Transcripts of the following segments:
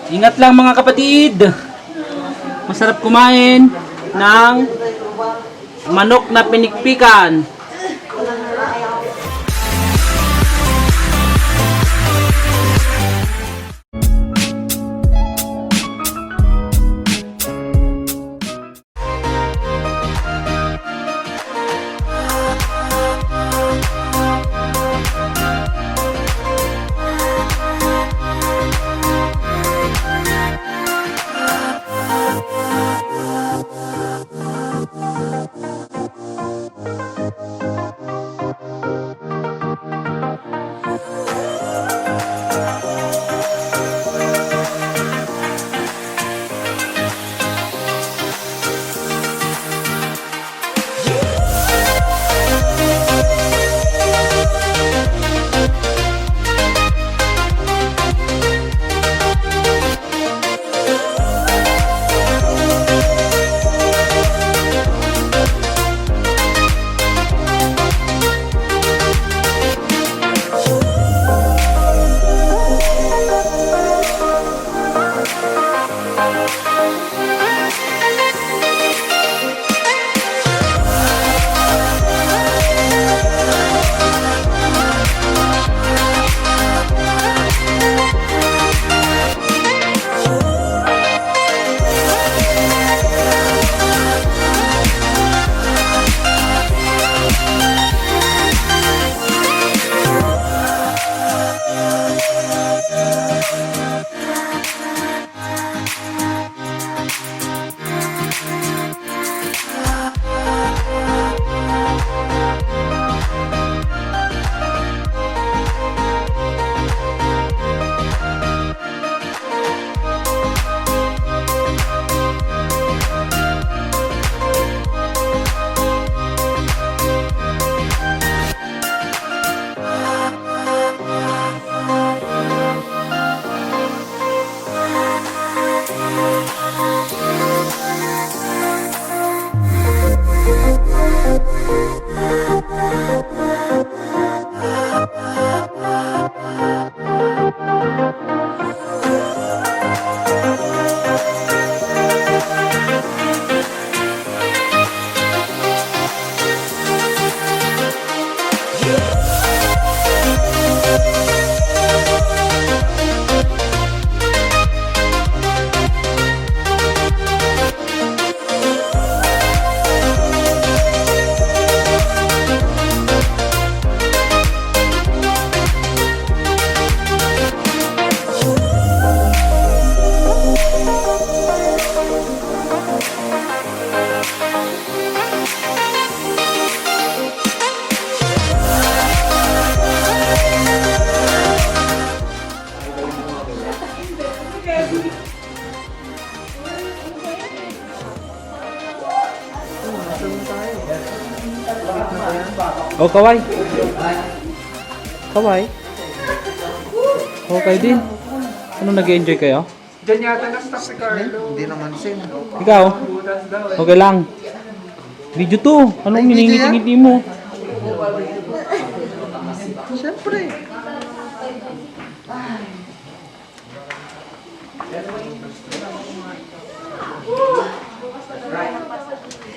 Ingat lang mga kapatid. Masarap kumain ng manok na pinikpikan. Oh, kaway. Kaway. Okay din. Ano, nag-enjoy kayo? Diyan yata na-stop si Carlo. Hindi naman sin. Ikaw? Okay lang. Video to. Anong miningiti-ngiti mo? Siyempre.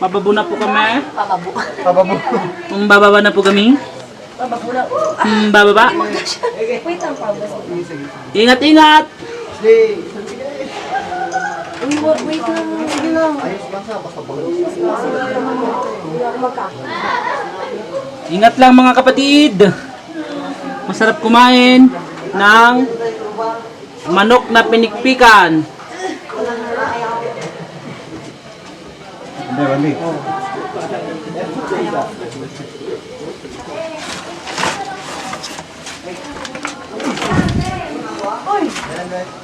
Pababo na po kami. Pababo. Bababa na po kami. Bababa. Wait lang, Pablo. Ingat, ingat. Wait lang. Sige lang. Ingat lang mga kapatid. Masarap kumain ng manok na pinikpikan. Hindi, Randy.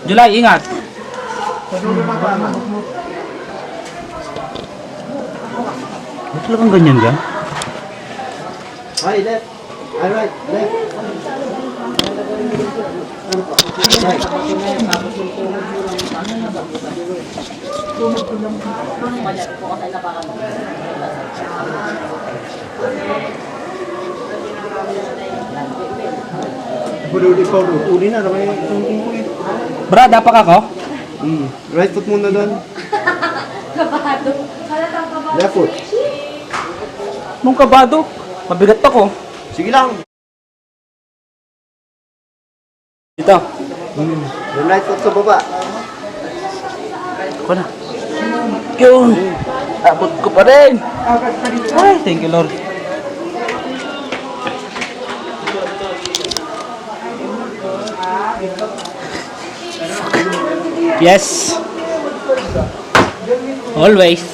July, ingat. Ba't talagang ganyan ka? Right, left. Right, left. Right. Uli na, may tungkong ko eh. Brad, dapat ako? Right foot muna doon. Kabado. Halatang kabado. Left foot. Nung kabado, mabigat ako. Sige lang. Dito. Yung right foot sa baba. Ako na. Yun. Abot ko pa rin. Ay, thank you Lord. Yes. Always.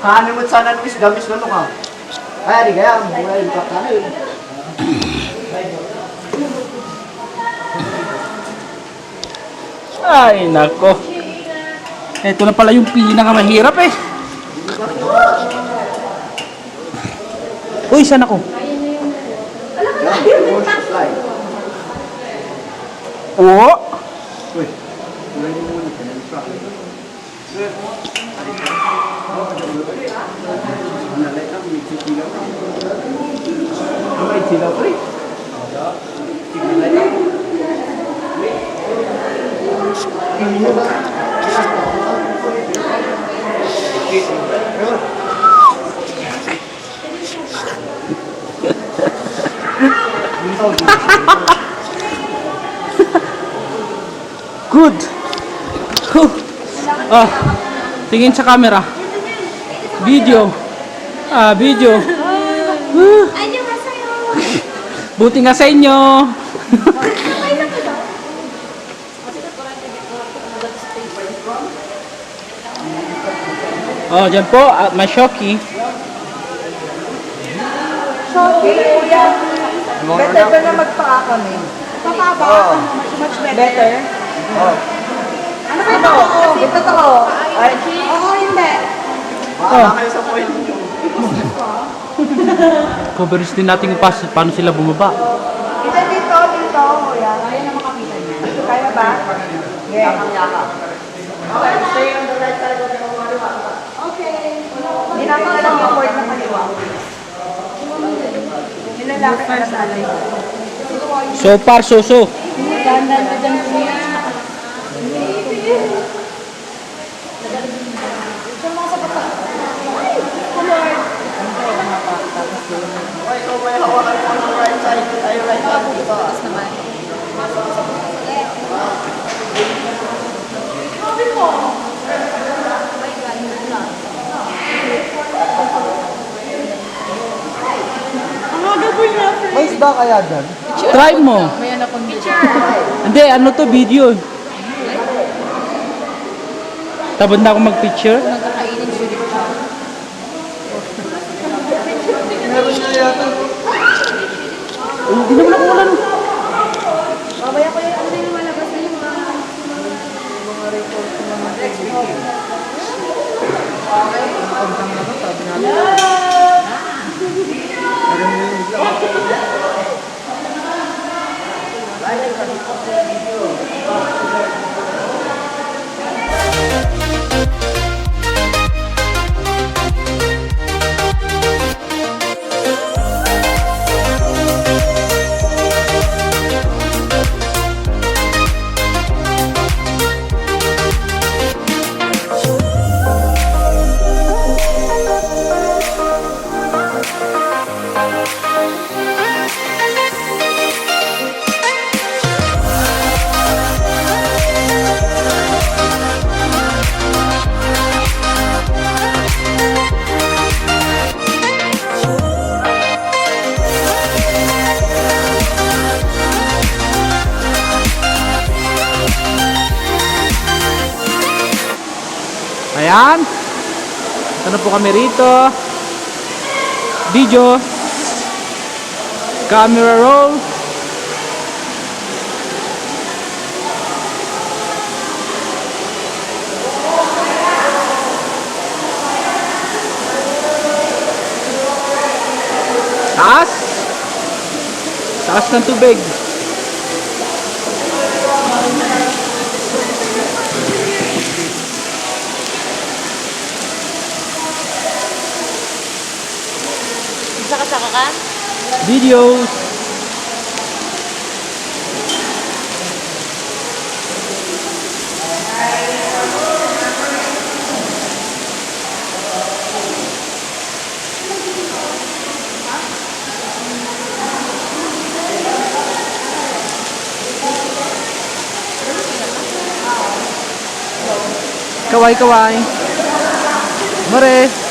Kahanin mo sana ng gamis na ka. Ay, di kaya. Mula yung kakanin. Ay, nako. Ito na pala yung pinakamahirap eh. Uy, saan ako? Oo. Uy. Good. Huh. Ah, tingin sa camera. Video. Video. Ay, yung masayo. Buti nga sa inyo. Oh, dyan po, may shocky. Better pa na magpaka kami. Pakaba? Much better? Ano ba ito? Ito to. Oo, hindi. Oh. Coverage din natin yung paano sila bumaba. Ito dito, kuya. Kaya na makakita niya. Kaya ba? Yeah. Okay. Hindi namin alam yung word na kaliwa. Nilalaki ka na sa alay. So far, so. Dandan ka dyan kuya. May isda kaya dyan? Try mo. Hindi, ano to, video. Tabad na ako mag-picture. Hindi naman ako wala. Babaya ko yung ano yung malabas na yung mga... Ayan. Ito na po kami rito. Video. Camera roll. Taas. Taas ng tubig. Nakasaka ka? Videos. Kaway. Mare.